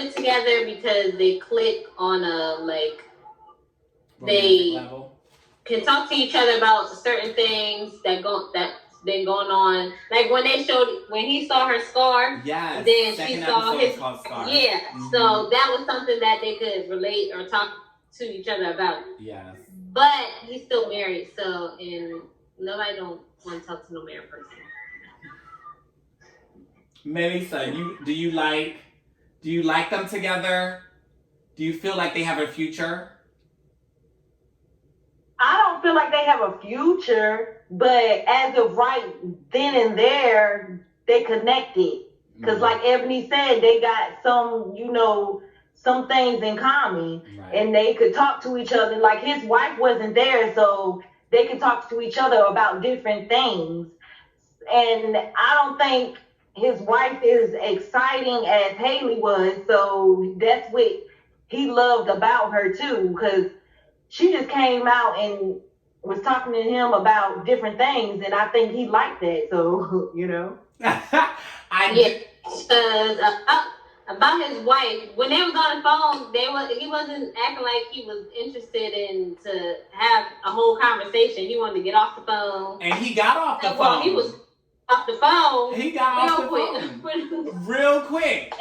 in together because they click on a like Romantic they level. can talk to each other about certain things that's been going on. Like when he saw her scar, Yes. then Second she saw episode his is called Scar. yeah. Mhm. So that was something that they could relate or talk to each other about. Yes. But he's still married, so and nobody don't want to talk to no married person. Melissa, do you like them together? Do you feel like they have a future? I don't feel like they have a future, but as of right then and there, they connected. Because, like Ebony said, they got some things in common, Right. and they could talk to each other. Like his wife wasn't there, so they could talk to each other about different things. And I don't think his wife is exciting as Haley was, so that's what he loved about her too, because she just came out and was talking to him about different things, and I think he liked that. So About his wife, when they was on the phone, he wasn't acting like he was interested in to have a whole conversation. He wanted to get off the phone, and he got off the phone. Well, he was off the phone. He got off the phone real quick.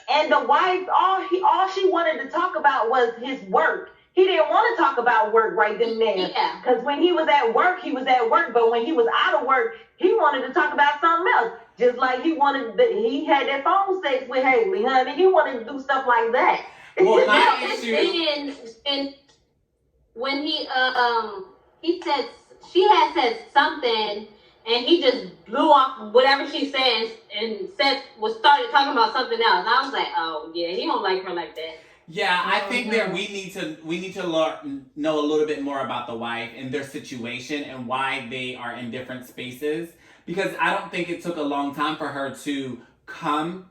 And the wife, all she wanted to talk about was his work. He didn't want to talk about work right then and there. Yeah. Because when he was at work, he was at work. But when he was out of work, he wanted to talk about something else. Just like he had that phone sex with Haley, honey. He wanted to do stuff like that. Well, my issue. And when he said she had said something, and he just blew off whatever she said and started talking about something else. And I was like, oh yeah, he don't like her like that. Yeah, I think that we need to know a little bit more about the wife and their situation and why they are in different spaces. Because I don't think it took a long time for her to come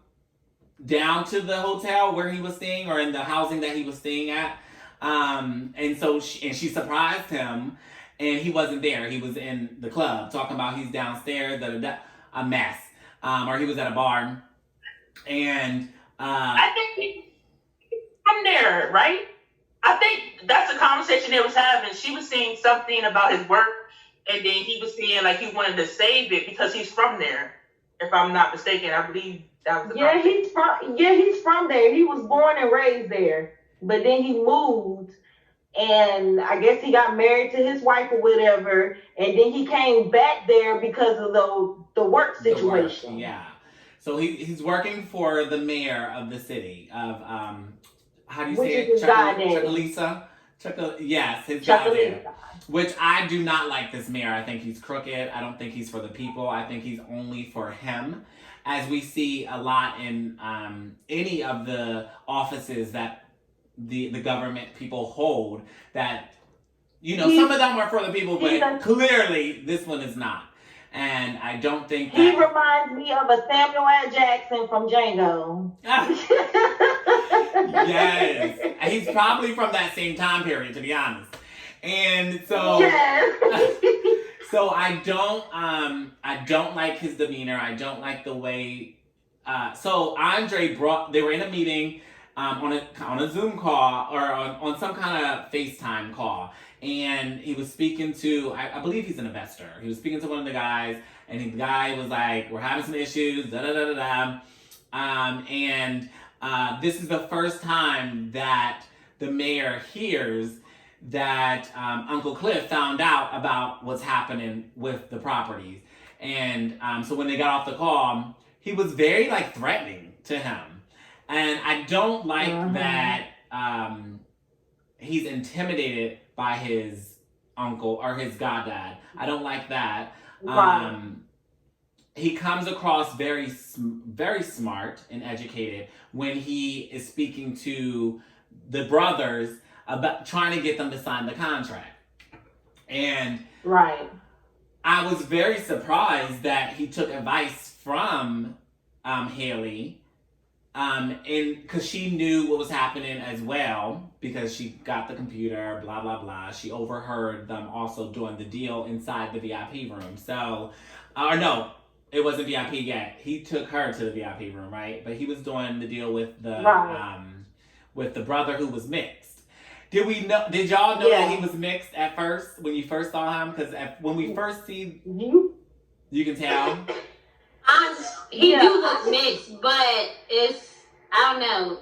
down to the hotel where he was staying or in the housing that he was staying at. And so she surprised him, and he wasn't there. He was in the club talking about he's downstairs, a mess. Or he was at a bar. And I think from there, right? I think that's the conversation they was having. She was saying something about his work, and then he was saying like he wanted to save it because he's from there. If I'm not mistaken, I believe that was the he's from there. He was born and raised there, but then he moved, and I guess he got married to his wife or whatever, and then he came back there because of the work situation. Yeah. So he's working for the mayor of the city of how do you say it? Chucalissa? Yes, his goddamn. Which I do not like this mayor. I think he's crooked. I don't think he's for the people. I think he's only for him. As we see a lot in any of the offices that the government people hold, that, some of them are for the people, but clearly this one is not. And I don't think that... He reminds me of a Samuel L. Jackson from Django. Yes. He's probably from that same time period, to be honest. And so... Yes. So I don't like his demeanor. I don't like the way... So Andre they were in a meeting on a Zoom call or on some kind of FaceTime call. And he was speaking to, I believe he's an investor. He was speaking to one of the guys, and the guy was like, we're having some issues, da-da-da-da-da. And this is the first time that the mayor hears that Uncle Cliff found out about what's happening with the properties. And so when they got off the call, he was very, threatening to him. And I don't like that he's intimidated by his uncle or his goddad. I don't like that. Right. He comes across very, very smart and educated when he is speaking to the brothers about trying to get them to sign the contract. And right. I was very surprised that he took advice from Haley. And because she knew what was happening as well, because she got the computer, blah, blah, blah. She overheard them also doing the deal inside the VIP room. So, it wasn't VIP yet. He took her to the VIP room, right? But he was doing the deal with the Right. with the brother who was mixed. Did y'all know that Yeah. he was mixed at first when you first saw him? Because when we first see, you can tell. He Yeah. do look mixed, but it's, I don't know.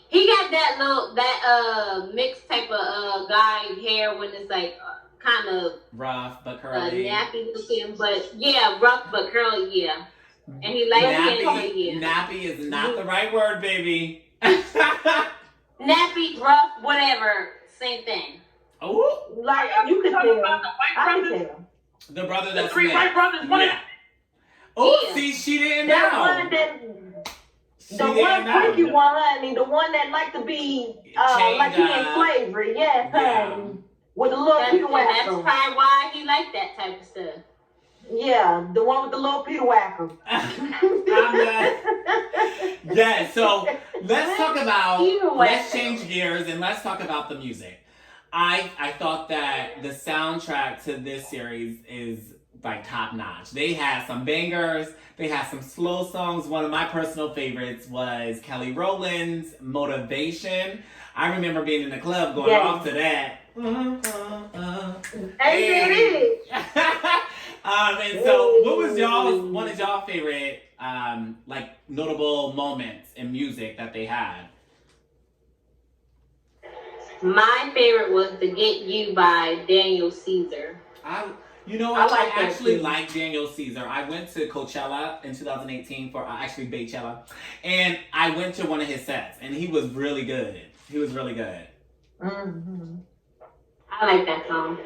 He got that mixed type of guy hair when it's like kind of Rough but curly. nappy looking, but yeah, rough but curly, yeah. And he like Nappy, yeah. nappy is not the right word, baby. Nappy, rough, whatever, same thing. Oh, Like you could Talking tell. about the white I brothers, could tell. the brother the that's three mixed. white brothers. One of Yeah. Oh, Yeah. see, she didn't That know. one that She the didn't one know. freaky one, honey, the one that like to be like he in Chained up. slavery, yes, Yeah. honey. With the little That's Peter probably Wacker. why he like that type of stuff. Yeah, the one with the little Peter Wacker. Yeah, so let's talk about, Either way. let's change gears and let's talk about the music. I thought that the soundtrack to this series is like top notch. They had some bangers, they had some slow songs. One of my personal favorites was Kelly Rowland's Motivation. I remember being in the club going Yes. off to that. Hey. And so what was one of y'all favorite like notable moments in music that they had? My favorite was "To Get You" by Daniel Caesar. You know I what? like I that actually too. like Daniel Caesar. I went to Coachella in 2018 for actually Baychella, and I went to one of his sets, and he was really good. He was really good. Mm-hmm. I like that song.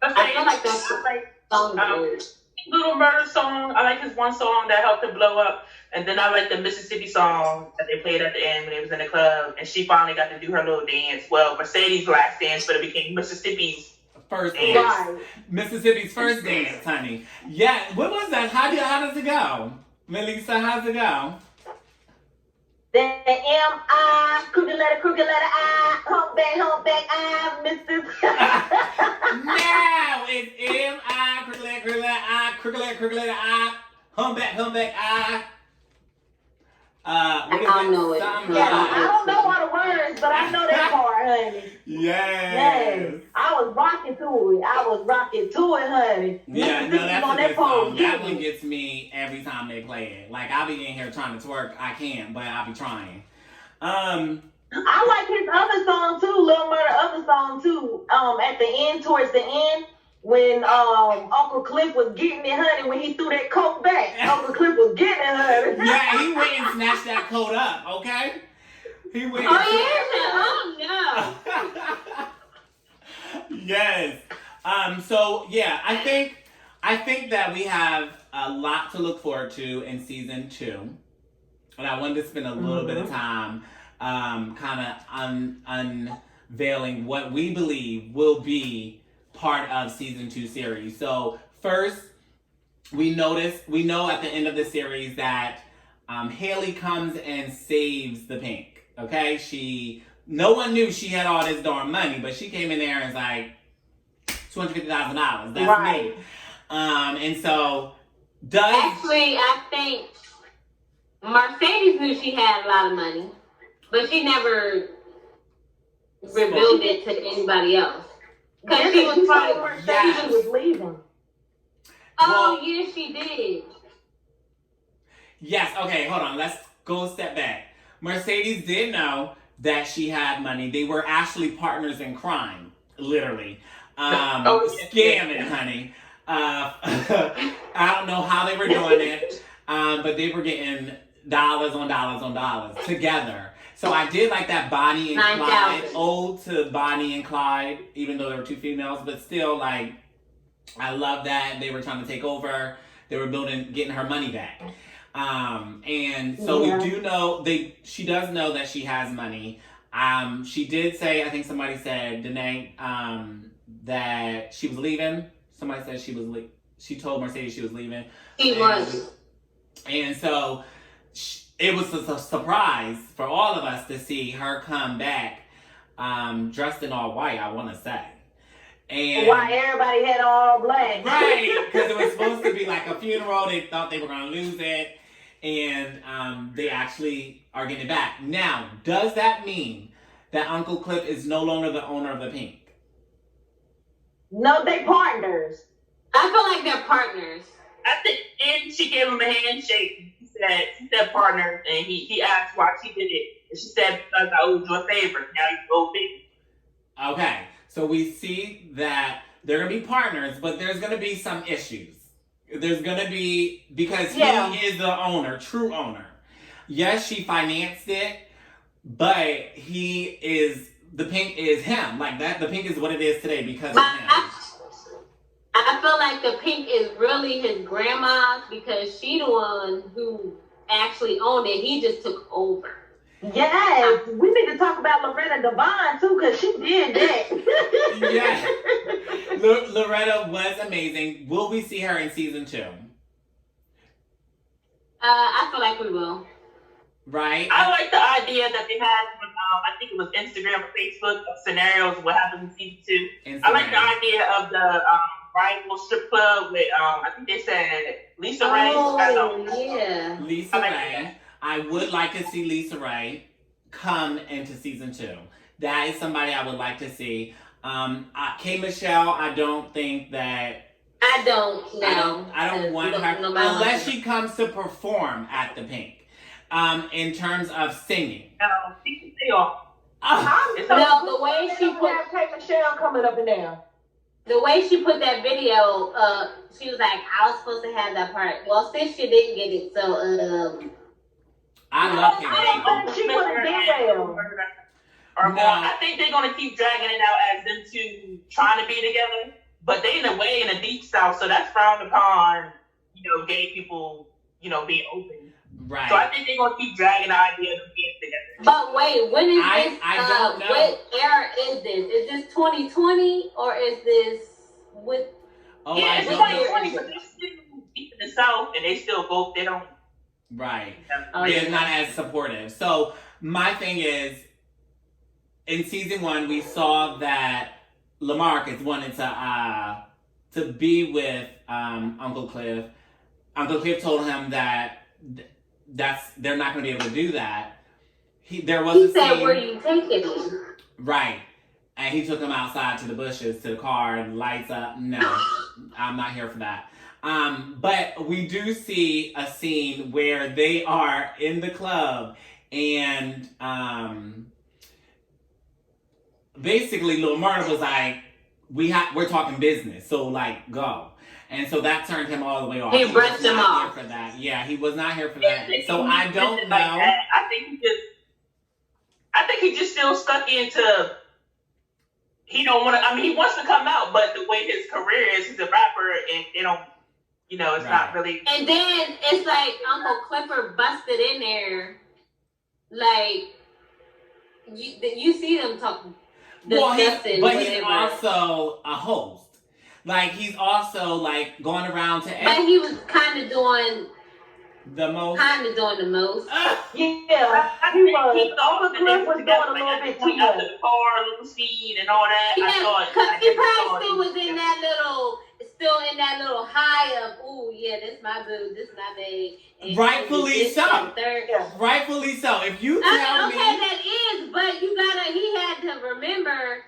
I feel like that song is good. Little Murder song. I like his one song that helped him blow up. And then I like the Mississippi song that they played at the end when they was in the club. And she finally got to do her little dance. Well, Mercedes' last dance, but it became Mississippi's. First Right. dance. Right. Mississippi's first dance, honey. Yeah, what was that? How does it go? Melissa, how's it go? The M-I, crooked letter I, humpback I, Mississippi. Now it's M-I, crooked letter I, humpback I. What is I don't know it. Something Yeah, like- I don't know all the words, but I know that part, honey. Yes. Yes. I was rocking to it, honey. Yeah, no, that's on a good that pole. song. That one gets me every time they play it. Like, I'll be in here trying to twerk. I can't, but I'll be trying. I like his other song too, Lil Murder other song too. At the end, towards the end, when Uncle Cliff was getting it, honey, when he threw that coat back, Uncle Cliff was getting it, honey. Yeah, he went and snatched that coat up, okay? He went Oh yeah, oh no. Yes. So yeah, I think that we have a lot to look forward to in season 2. And I wanted to spend a little bit of time kind of unveiling what we believe will be part of season 2 series. So first, we know at the end of the series that Haley comes and saves the Pink. Okay, no one knew she had all this darn money, but she came in there and was like $250,000. That's Right. me. And so Actually, I think Mercedes knew she had a lot of money, but she never revealed it to anybody else. Because she was probably, Yes. she was leaving. oh yeah, she did. Yes, okay, hold on. Let's go a step back. Mercedes did know that she had money. They were actually partners in crime, literally. Scamming, honey. I don't know how they were doing it, but they were getting dollars on dollars together. So I did like that Bonnie and Clyde, 9,000. ode to Bonnie and Clyde, even though there were 2 females, but still, like, I love that they were trying to take over. They were getting her money back. And so Yeah. we do know she does know that she has money. She did say, I think somebody said, Danae, that she was leaving. Somebody said she told Mercedes she was leaving. She was. And so it was a surprise for all of us to see her come back dressed in all white, I want to say. And Why everybody had all black. right, because it was supposed to be like a funeral. They thought they were going to lose it, and they actually are getting it back. Now, does that mean that Uncle Cliff is no longer the owner of the Pink? No, they partners. I feel like they're partners. I think, and she gave him a handshake. She said partner, and he asked why she did it. And she said, because I owed you a favor. Now you owe me. Okay, so we see that they're going to be partners, but there's going to be some issues. There's going to be, because he is the owner, true owner. Yes, she financed it, but the Pink is him. Like that, the Pink is what it is today because of him. I feel like the Pink is really his grandma's because she the one who actually owned it. He just took over. Yes, we need to talk about Loretta Devine too, because she did that. Yeah. Loretta was amazing. Will we see her in season 2? I feel like we will. Right? I like the idea that they had, I think it was Instagram or Facebook, of scenarios of what happened in season 2. Instagram. I like the idea of the rival strip club with, I think they said Lisa Ray. Yeah. Lisa Ray. I would like to see Lisa Ray come into season 2. That is somebody I would like to see. K. Michelle, I don't think that. I don't know. I don't want her unless she comes to perform at the Pink. In terms of singing. No, she can stay off. No, the way she put K. Michelle coming up in there. The way she put that video, she was like, I was supposed to have that part. Well, since she didn't get it, so I love K. I don't think she would have did well. Or more. I think they're gonna keep dragging it out as them two trying to be together, but they in a way in the deep south, so that's frowned upon. Gay people, being open. Right. So I think they're gonna keep dragging the idea of being together. But wait, when is this? I don't know. What era is this? Is this 2020 or is this with? Oh, yeah, I it's don't 2020, know. but they're still deep in the south, and they still both. They don't. Right. Oh, They're yeah. not as supportive. So my thing is, in season 1, we saw that LaMarcus wanted to be with Uncle Cliff. Uncle Cliff told him that they're not going to be able to do that. He He said, "Where you taking me?" Right. And he took him outside to the bushes, to the car, and lights up. No, I'm not here for that. But we do see a scene where they are in the club and basically Lil Murda was like, we're talking business, so like go. And so that turned him all the way off. He brushed was him not off. here for that. Yeah, he was not here for that. So He I don't did know. like that. I think he just still stuck into. He don't want to. I mean, he wants to come out, but the way his career is, he's a rapper, and they don't. It's not really. And then it's like Uncle Clifford busted in there, like you see them talking. But Discussing he's whatever. also a host. Like, he's also, like, going around to But he was kind of doing the most. the most. Yeah, he was. Uncle Cliff was doing a little bit too Out much. the car, little scene, and all that. Yeah, I because he never probably still thought was in that little high of, ooh, yeah, this my boo, this my babe. And Rightfully this, so. that, third. Yeah. Rightfully so. If you tell I mean, okay, me. that is, but he had to remember,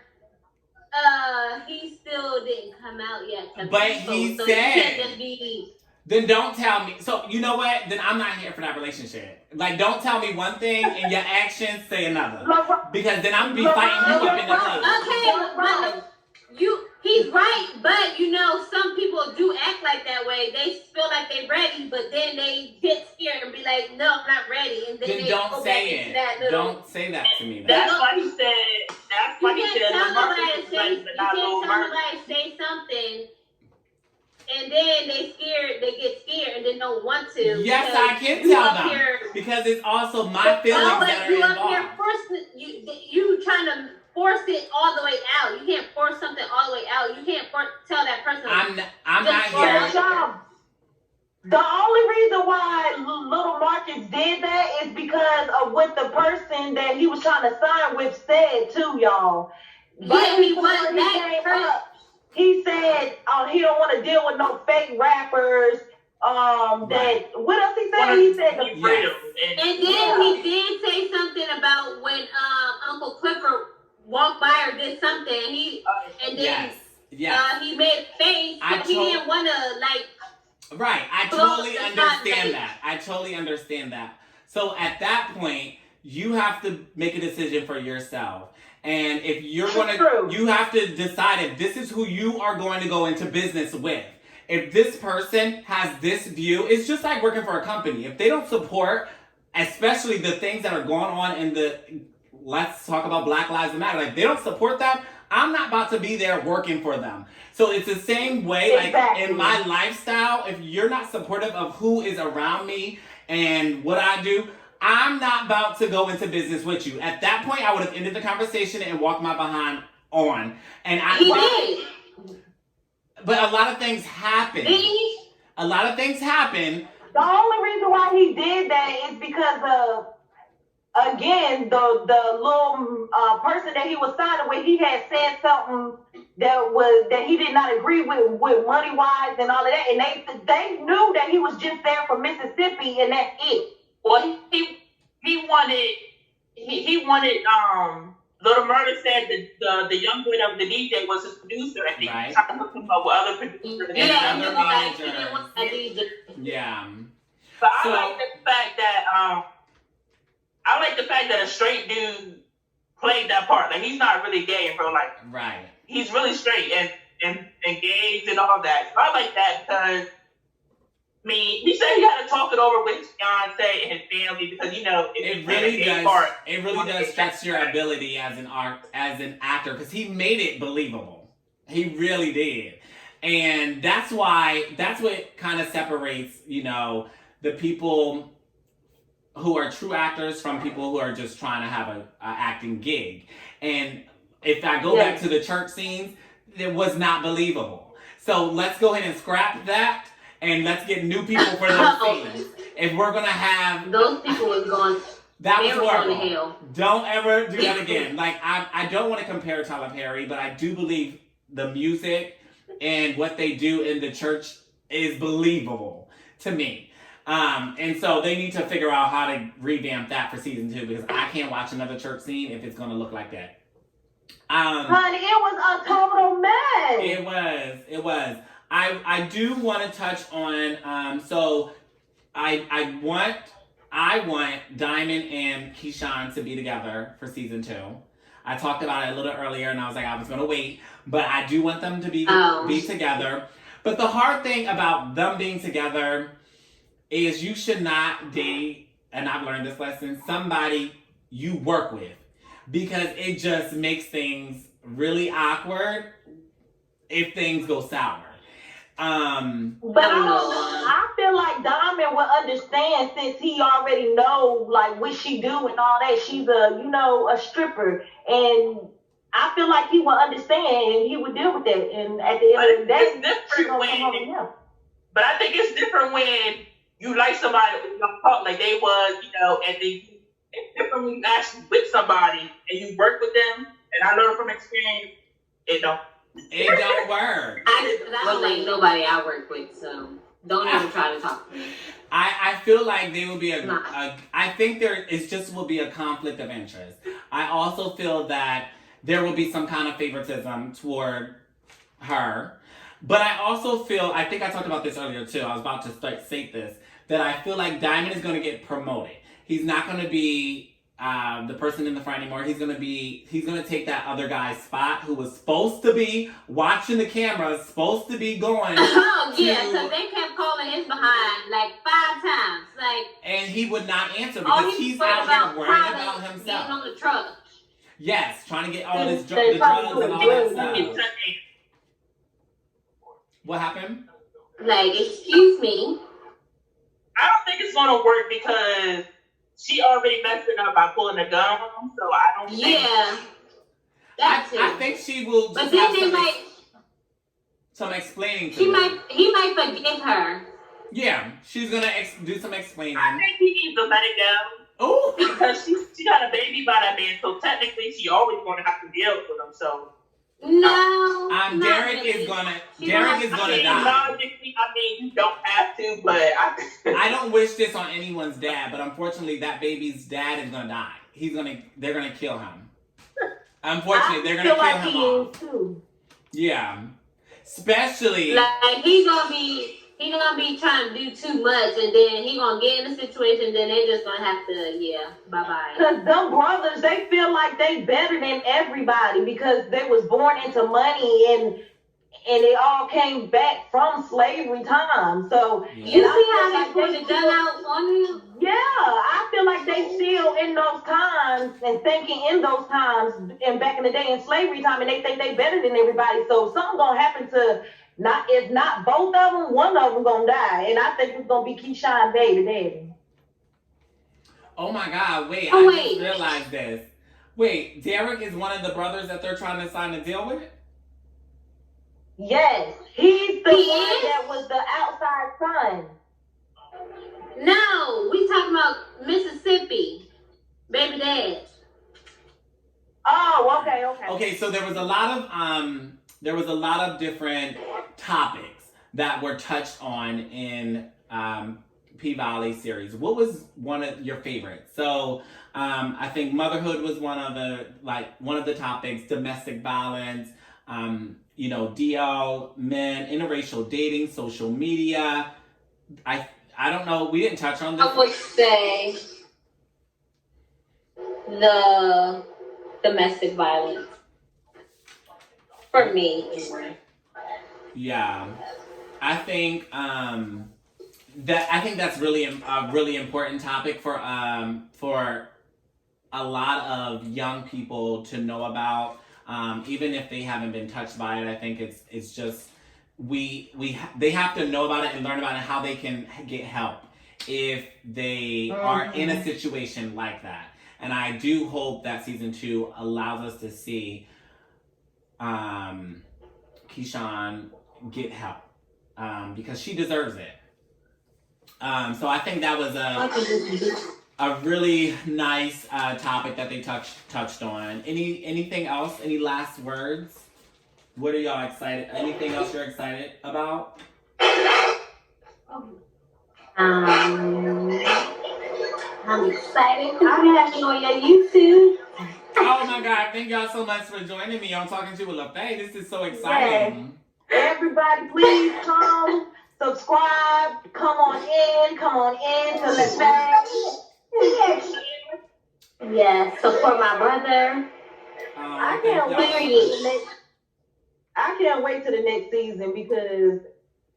he still didn't come out yet. To But people, he so said- you can't just be. Then don't tell me. So, you know what? Then I'm not here for that relationship. Like, don't tell me one thing and your actions say another. Because then I'm going to be fighting you up in the club. Okay, but he's right, but some people do act like that way. They feel like they're ready, but then they get scared and be like, no, I'm not ready. And then Then they don't go say back into that it. little. Don't say that to me. That's why he said. That's why You he can't said. tell Marcus nobody was to right, say, but not Lil Murda. say something, and then they get scared, and then don't want to. Yes, because I can you tell up them. here- Because it's also my feelings No, that but are you up here involved. forcing you trying to force it all the way out. You can't force something all the way out. You can't tell that person. I'm not Just here. for- Y'all, the only reason why Little Marcus did that is because of what the person that he was trying to sign with said too, y'all. Yeah, he was before that came person. up, he said he don't want to deal with no fake rappers. That what else he said? He said be real. And then he did say something about when Uncle Clifford walked by or did something. And then he made a face, but he didn't want to like. Right, I totally understand that. I totally understand that. So at that point, you have to make a decision for yourself. And if you're you have to decide if this is who you are going to go into business with. If this person has this view, it's just like working for a company. If they don't support, especially the things that are going on in let's talk about Black Lives Matter. Like, they don't support that, I'm not about to be there working for them. So it's the same way, like in my lifestyle, if you're not supportive of who is around me and what I do, I'm not about to go into business with you. At that point, I would have ended the conversation and walked my behind on. And he did. But a lot of things happen. A lot of things happen. The only reason why he did that is because of, again, the little person that he was signing with, he had said something that he did not agree with money wise and all of that, and they knew that he was just there for Mississippi, and that's it. Well, he wanted Little Murder said that the young boy that was the DJ was his producer, and he was trying to hook him up with other producers. Yeah. But I like the fact that a straight dude played that part. Like, he's not really gay in real life. Right. He's really straight and engaged and all that. So I like that because, I mean, he said he had to talk it over with Beyonce and his family because, you know, it really does stretch your ability as an actor, because he made it believable. He really did. And that's what kind of separates, you know, the people who are true actors from people who are just trying to have a acting gig. And if I go back to the church scenes, it was not believable. So let's go ahead and scrap that, and let's get new people for those scenes. If we're gonna have those people was going, that was horrible. Don't ever do that again. Like, I don't want to compare Tyler Perry, but I do believe the music and what they do in the church is believable to me. And so they need to figure out how to revamp that for season 2, because I can't watch another church scene if it's gonna look like that. Honey, it was a total mess. It was. I do want to touch on so I want Diamond and Keyshawn to be together for season 2. I talked about it a little earlier, and I was like, I was gonna wait, but I do want them to be together. But the hard thing about them being together is you should not date, and I've learned this lesson, somebody you work with, because it just makes things really awkward if things go sour. But I feel like Diamond will understand, since he already know like what she do and all that. She's a stripper, and I feel like he will understand and he would deal with that. And at the end of the day, she gonna come over him. But I think it's different when you like somebody you don't talk like they was, and then it's different when you actually with somebody and you work with them. And I learned from experience, it don't work. I don't like nobody I work with, so don't even try to talk to me. I feel like there will be I think there is just will be a conflict of interest. I also feel that there will be some kind of favoritism toward her. But I also feel, I think I talked about this earlier too, I was about to state this, that I feel like Diamond is going to get promoted. He's not going to be the person in the front anymore. He's going to take that other guy's spot who was supposed to be watching the camera, supposed to be going. Oh, yeah, because they kept calling his behind like 5 times. And he would not answer because he's out here worrying about himself. Getting on the truck. Yes, trying to get all the drugs and all that stuff. What happened? Like, excuse me. I don't think it's gonna work because she already messed it up by pulling a gun on him. So I don't think. Yeah. That's it. I think she will. But then they might. Some explaining. He might forgive her. Yeah, she's gonna do some explaining. I think he needs to let it go. Oh. Because she got a baby by that man, so technically she always gonna have to deal with him. So No. not Derek really. is gonna She Derek is wants- gonna I mean, die. logically, I mean, you don't have to, but I don't wish this on anyone's dad, but unfortunately, that baby's dad is gonna die. They're gonna kill him. Unfortunately, they're gonna feel kill like him he off. is too. Yeah, especially. Like he gonna be trying to do too much, and then he gonna get in a situation. Then they just gonna have to, bye bye. Cause them brothers, they feel like they better than everybody because they was born into money and it all came back from slavery time. So You and I see feel how like they put the gun out on him? yeah, I feel like they still in those times and thinking in those times and back in the day in slavery time, and they think they better than everybody. So something gonna happen to if not both of them, one of them gonna die, and I think it's gonna be Keyshawn baby daddy. Oh my God! Wait, Oh, I wait. just realized this. Wait, Derek is one of the brothers that they're trying to sign a deal with. Yes, he's the He one is? that was the outside son. No, we talking about Mississippi, baby dad. Oh, okay. Okay, so there was a lot of different topics that were touched on in P-Valley series. What was one of your favorites? So I think motherhood was one of the topics, domestic violence, DL, men, interracial dating, social media. I don't know, we didn't touch on this. I would say the domestic violence for me. Yeah, I think that's really a really important topic for a lot of young people to know about, even if they haven't been touched by it. I think it's just they have to know about it and learn about it, how they can get help if they are in a situation like that. And I do hope that season 2 allows us to see Keyshawn get help, because she deserves it. So I think that was a really nice topic that they touched on. Anything else? Any last words? What are y'all excited? Anything else you're excited about? I'm excited because we have you on your YouTube. Oh my God! Thank y'all so much for joining me on Talking to LaFay. This is so exciting. Everybody, please come, subscribe, come on in to the back. Yes, support my brother. I can't wait to the next season because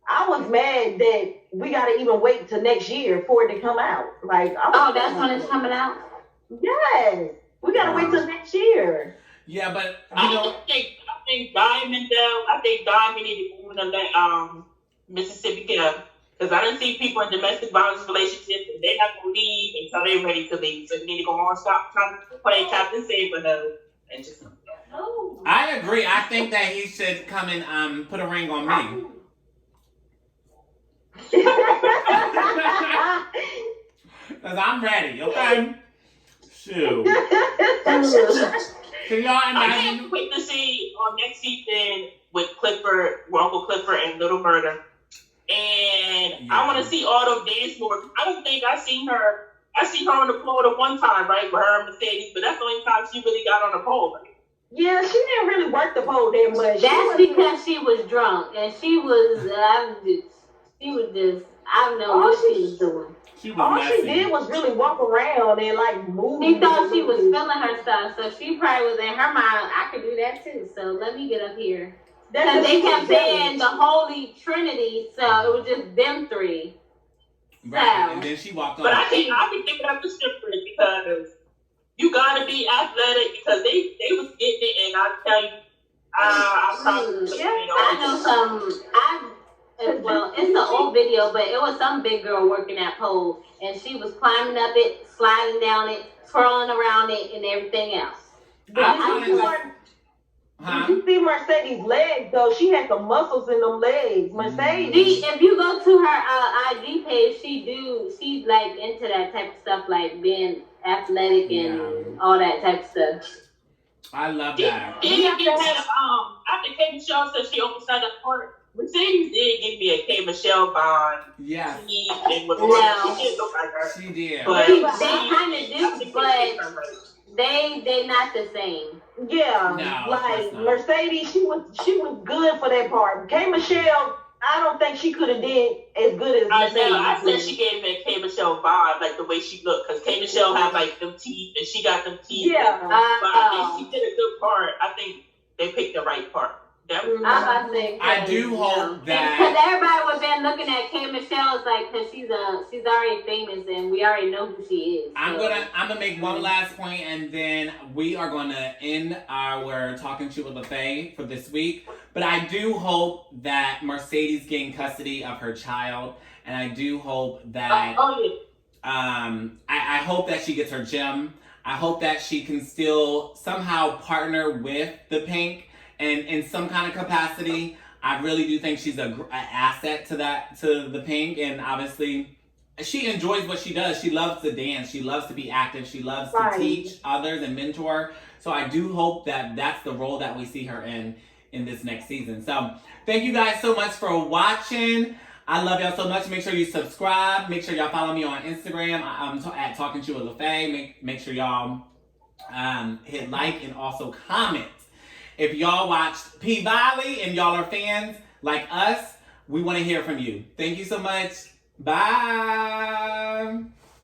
I was mad that we gotta even wait till next year for it to come out. That's when it's coming out? Yes. We gotta wait till next year. Yeah, but I think Diamond needed to let Mississippi go, because I didn't see people in domestic violence relationships and they have to leave until they're ready to leave. So you need to go on, stop trying to play Captain Save-A-No and just. I agree. I think that he should come and put a ring on me. Because I'm ready, okay? Shoot. Can y'all I imagine? can't wait to see on next season with Uncle Clifford and Little Murder. And I want to see Autumn dance more. I don't think I seen her on the pole the one time, right, with her and Mercedes, but that's the only time she really got on the pole, right? Yeah, she didn't really work the pole that much. That's because she was drunk and she was I don't know what she was doing. All she did was really walk around and move. She thought she was feeling her stuff, so she probably was in her mind, I could do that too, so let me get up here. Because they kept saying the Holy Trinity, so it was just them three. Right, So. and then she walked on. But I be thinking up the strippers because you gotta be athletic because they was getting it, and I tell you, I probably I know some. Well, it's an old video, but it was some big girl working that pole, and she was climbing up it, sliding down it, twirling around it, and everything else. Did you see Mercedes' legs though? She had some muscles in them legs. Mercedes. If you go to her IG page, she's like into that type of stuff, like being athletic and all that type of stuff. I love She that. did get that, after K. Michelle said she opened up court, Mercedes did give me a K. Michelle bond. Yes, She and was No. she did look like her. she did. But They she- kind I of do, think but they picked her right. they not the same. Yeah, No, of like course not. Mercedes, she was good for that part. K. Michelle, I don't think she could have did as good as I Mercedes. know. I said did. she gave me a K. Michelle vibe, like the way she looked, because K. Michelle had like them teeth, and she got them teeth. Yeah. But I think she did a good part. I think they picked the right part. That was I'm about to say, I do hope that- because everybody was been looking at K. Michelle's like, because she's already famous and we already know who she is. I'm so. gonna make one last point, and then we are gonna end our Talking Shit with LaFaye for this week. But I do hope that Mercedes gain custody of her child, and I do hope that I hope that she gets her gem. I hope that she can still somehow partner with the Pink and in some kind of capacity. I really do think she's an asset to the Pink, and obviously she enjoys what she does. She loves to dance. She loves to be active. She loves to teach others and mentor. So I do hope that that's the role that we see her in this next season. So thank you guys so much for watching. I love y'all so much. Make sure you subscribe. Make sure y'all follow me on Instagram. I'm at Talking Shit with LaFaye. Make sure y'all hit like and also comment. If y'all watched P-Valley and y'all are fans like us, we want to hear from you. Thank you so much. Bye.